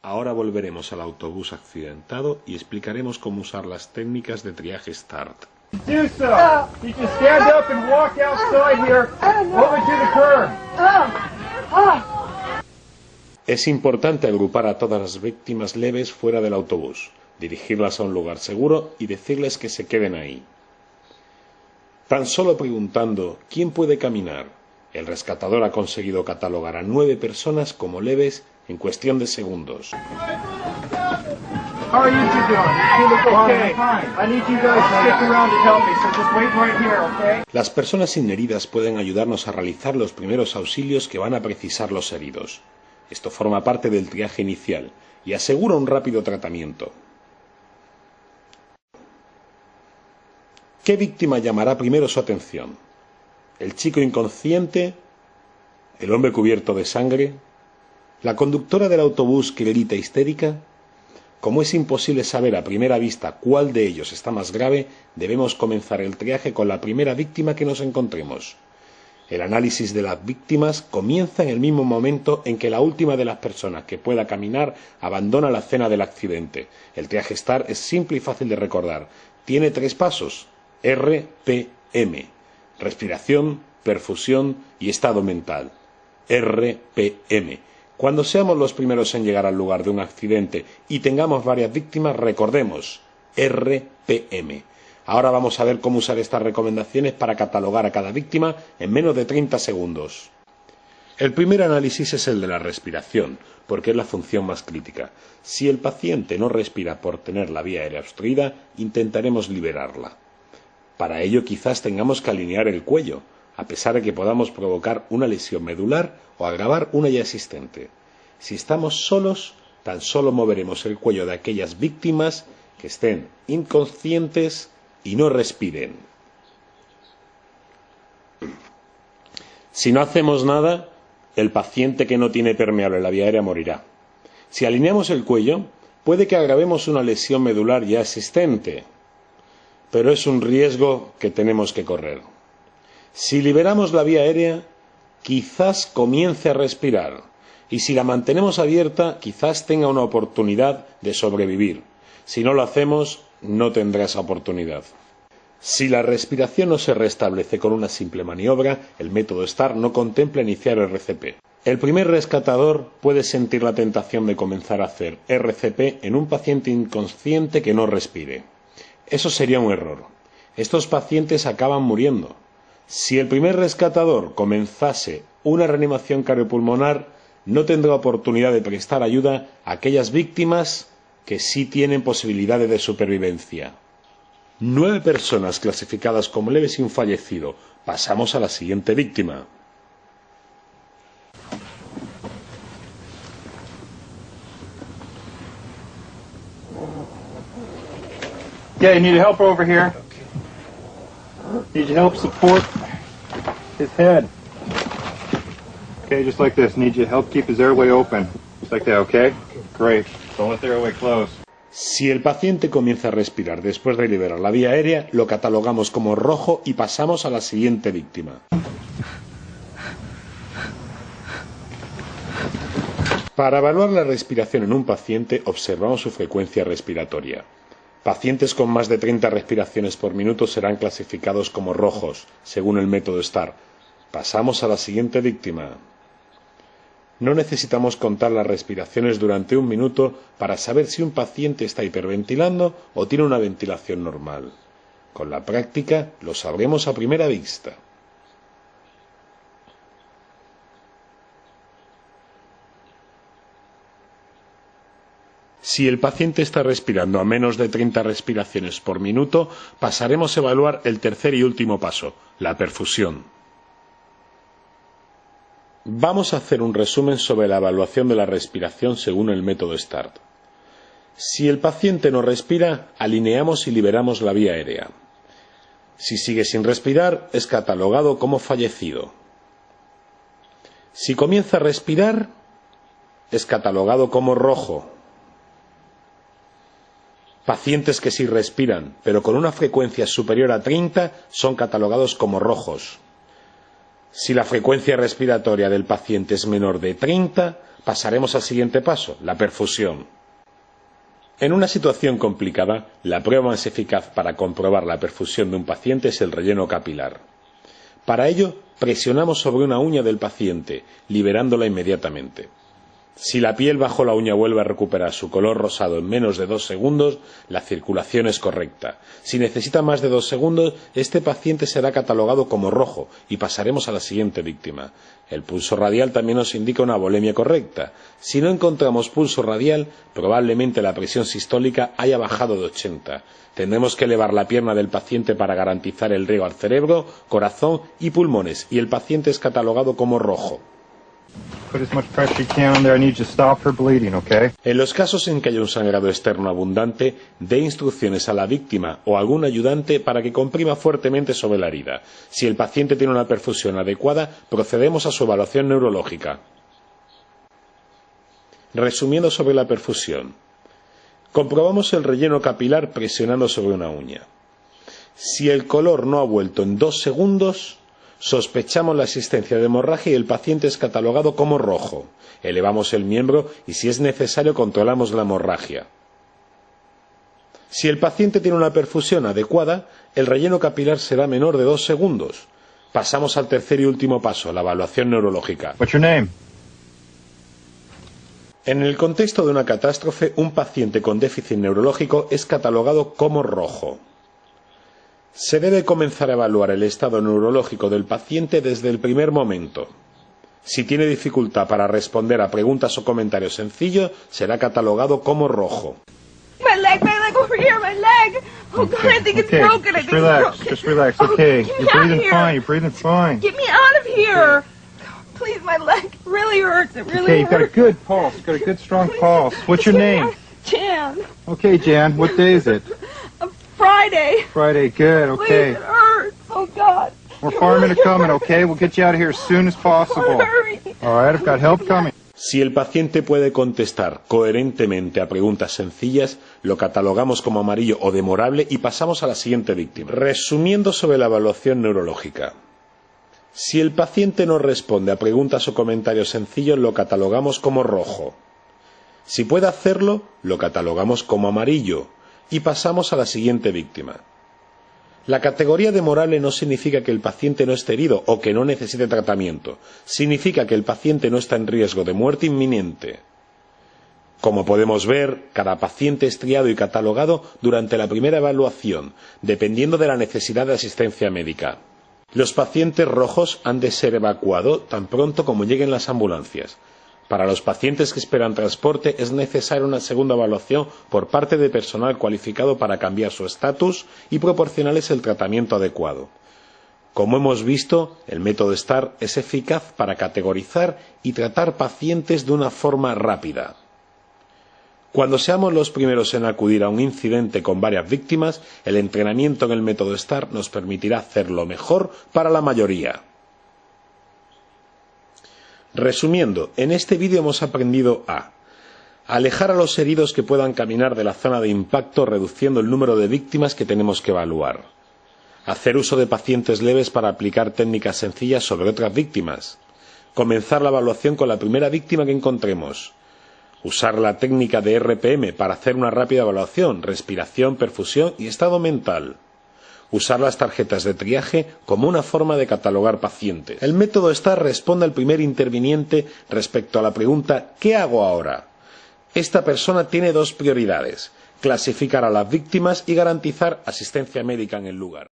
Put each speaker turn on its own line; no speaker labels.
Ahora volveremos al autobús accidentado y explicaremos cómo usar las técnicas de triaje START.
Do so. You can stand up and walk outside here over to the curb.
Es importante agrupar a todas las víctimas leves fuera del autobús, dirigirlas a un lugar seguro y decirles que se queden ahí. Tan solo preguntando ¿quién puede caminar?, el rescatador ha conseguido catalogar a 9 personas como leves en cuestión de segundos.
How are you two doing? You look okay. I need you guys to stick around to help me, so just wait right here, okay?
Las personas sin heridas pueden ayudarnos a realizar los primeros auxilios que van a precisar los heridos. Esto forma parte del triaje inicial y asegura un rápido tratamiento. ¿Qué víctima llamará primero su atención? ¿El chico inconsciente? ¿El hombre cubierto de sangre? ¿La conductora del autobús que grita histérica? Como es imposible saber a primera vista cuál de ellos está más grave, debemos comenzar el triaje con la primera víctima que nos encontremos. El análisis de las víctimas comienza en el mismo momento en que la última de las personas que pueda caminar abandona la escena del accidente. El triaje START es simple y fácil de recordar. Tiene 3 pasos: RPM. Respiración, perfusión y estado mental. RPM. Cuando seamos los primeros en llegar al lugar de un accidente y tengamos varias víctimas, recordemos RPM. Ahora vamos a ver cómo usar estas recomendaciones para catalogar a cada víctima en menos de 30 segundos. El primer análisis es el de la respiración, porque es la función más crítica. Si el paciente no respira por tener la vía aérea obstruida, intentaremos liberarla. Para ello quizás tengamos que alinear el cuello, a pesar de que podamos provocar una lesión medular o agravar una ya existente. Si estamos solos, tan solo moveremos el cuello de aquellas víctimas que estén inconscientes y no respiren. Si no hacemos nada, el paciente que no tiene permeable la vía aérea morirá. Si alineamos el cuello, puede que agravemos una lesión medular ya existente, pero es un riesgo que tenemos que correr. Si liberamos la vía aérea, quizás comience a respirar, y si la mantenemos abierta, quizás tenga una oportunidad de sobrevivir. Si no lo hacemos, no tendrá esa oportunidad. Si la respiración no se restablece con una simple maniobra, el método START no contempla iniciar RCP. El primer rescatador puede sentir la tentación de comenzar a hacer RCP en un paciente inconsciente que no respire. Eso sería un error. Estos pacientes acaban muriendo. Si el primer rescatador comenzase una reanimación cardiopulmonar, no tendrá oportunidad de prestar ayuda a aquellas víctimas que sí tienen posibilidades de supervivencia. 9 personas clasificadas como leves y un fallecido. Pasamos a la siguiente víctima.
Yeah, you need help over here. Need you help support his head. Okay, just like this. Need you to help keep his airway open. Just like that, okay? Great. Don't let the airway close.
Si el paciente comienza a respirar después de liberar la vía aérea, lo catalogamos como rojo y pasamos a la siguiente víctima. Para evaluar la respiración en un paciente, observamos su frecuencia respiratoria. Pacientes con más de 30 respiraciones por minuto serán clasificados como rojos, según el método START. Pasamos a la siguiente víctima. No necesitamos contar las respiraciones durante 1 minuto para saber si un paciente está hiperventilando o tiene una ventilación normal. Con la práctica lo sabremos a primera vista. Si el paciente está respirando a menos de 30 respiraciones por minuto, pasaremos a evaluar el tercer y último paso, la perfusión. Vamos a hacer un resumen sobre la evaluación de la respiración según el método START. Si el paciente no respira, alineamos y liberamos la vía aérea. Si sigue sin respirar, es catalogado como fallecido. Si comienza a respirar, es catalogado como rojo. Pacientes que sí respiran, pero con una frecuencia superior a 30, son catalogados como rojos. Si la frecuencia respiratoria del paciente es menor de 30, Pasaremos al siguiente paso, la perfusión. En una situación complicada, la prueba más eficaz para comprobar la perfusión de un paciente es el relleno capilar. Para ello, presionamos sobre una uña del paciente, liberándola inmediatamente. Si la piel bajo la uña vuelve a recuperar su color rosado en menos de 2 segundos, la circulación es correcta. Si necesita más de 2 segundos, este paciente será catalogado como rojo y pasaremos a la siguiente víctima. El pulso radial también nos indica una volemia correcta. Si no encontramos pulso radial, probablemente la presión sistólica haya bajado de 80. Tendremos que elevar la pierna del paciente para garantizar el riego al cerebro, corazón y pulmones, y el paciente es catalogado como rojo.
Put as much pressure you can on there. I need you to stop her bleeding, okay?
En los casos en que haya un sangrado externo abundante, dé instrucciones a la víctima o a algún ayudante para que comprima fuertemente sobre la herida. Si el paciente tiene una perfusión adecuada, procedemos a su evaluación neurológica. Resumiendo sobre la perfusión. Comprobamos el relleno capilar presionando sobre una uña. Si el color no ha vuelto en 2 segundos, sospechamos la existencia de hemorragia y el paciente es catalogado como rojo. Elevamos el miembro y, si es necesario, controlamos la hemorragia. Si el paciente tiene una perfusión adecuada, el relleno capilar será menor de 2 segundos. Pasamos al tercer y último paso, la evaluación neurológica.
What's your name?
En el contexto de una catástrofe, un paciente con déficit neurológico es catalogado como rojo. Se debe comenzar a evaluar el estado neurológico del paciente desde el primer momento. Si tiene dificultad para responder a preguntas o comentarios sencillos, será catalogado como rojo.
My leg over here, my leg. Oh God, I think it's broken. I think
Just relax. Okay, you're breathing fine. You're breathing fine.
Get me out of here. Please, my leg really hurts. It really
Okay, you've got a
hurts.
good pulse. You've got a good strong pulse. What's your name?
Jan.
Okay, Jan. What day is it?
Friday.
Friday. Good.
Please,
Okay.
it hurts. Oh God.
More firemen are coming. Okay, we'll get you out of here as soon as possible.
Hurry.
All right, I've got help coming.
Si el paciente puede contestar coherentemente a preguntas sencillas, lo catalogamos como amarillo o demorable y pasamos a la siguiente víctima. Resumiendo sobre la evaluación neurológica. Si el paciente no responde a preguntas o comentarios sencillos, lo catalogamos como rojo. Si puede hacerlo, lo catalogamos como amarillo y pasamos a la siguiente víctima. La categoría demorable no significa que el paciente no esté herido o que no necesite tratamiento. Significa que el paciente no está en riesgo de muerte inminente. Como podemos ver, cada paciente es triado y catalogado durante la primera evaluación, dependiendo de la necesidad de asistencia médica. Los pacientes rojos han de ser evacuados tan pronto como lleguen las ambulancias. Para los pacientes que esperan transporte es necesaria una segunda evaluación por parte de personal cualificado para cambiar su estatus y proporcionarles el tratamiento adecuado. Como hemos visto, el método STAR es eficaz para categorizar y tratar pacientes de una forma rápida. Cuando seamos los primeros en acudir a un incidente con varias víctimas, el entrenamiento en el método STAR nos permitirá hacerlo mejor para la mayoría. Resumiendo, en este vídeo hemos aprendido a alejar a los heridos que puedan caminar de la zona de impacto, reduciendo el número de víctimas que tenemos que evaluar. Hacer uso de pacientes leves para aplicar técnicas sencillas sobre otras víctimas. Comenzar la evaluación con la primera víctima que encontremos. Usar la técnica de RPM para hacer una rápida evaluación, respiración, perfusión y estado mental. Usar las tarjetas de triaje como una forma de catalogar pacientes. El método STAR responde al primer interviniente respecto a la pregunta ¿qué hago ahora? Esta persona tiene 2 prioridades: clasificar a las víctimas y garantizar asistencia médica en el lugar.